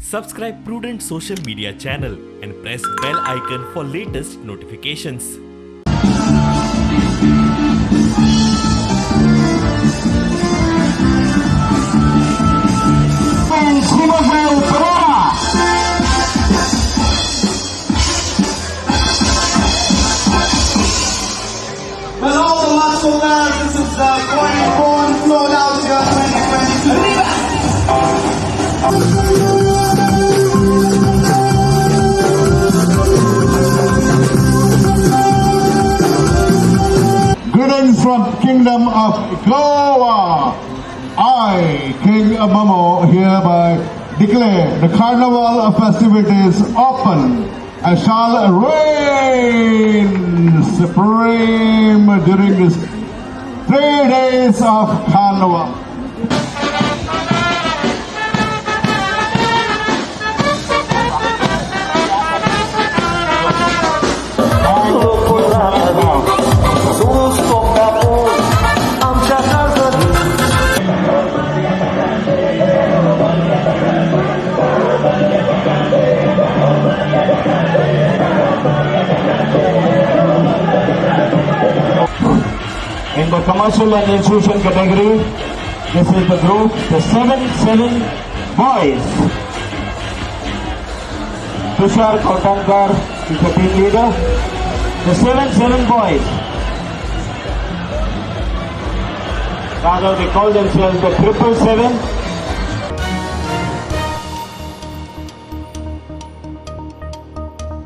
Subscribe Prudent social media channel and press bell icon for latest notifications. Well, all the muscle lads, this is going flow out here 2022. Greetings from Kingdom of Goa. I, King Momo, hereby declare the Carnival festivities open. I shall reign supreme during these 3 days of Carnival. In the commercial and institution category, this is the group, the 7-7 boys. Tushar Konkani is the team leader. The 7-7 boys. Rather, they call themselves the 777.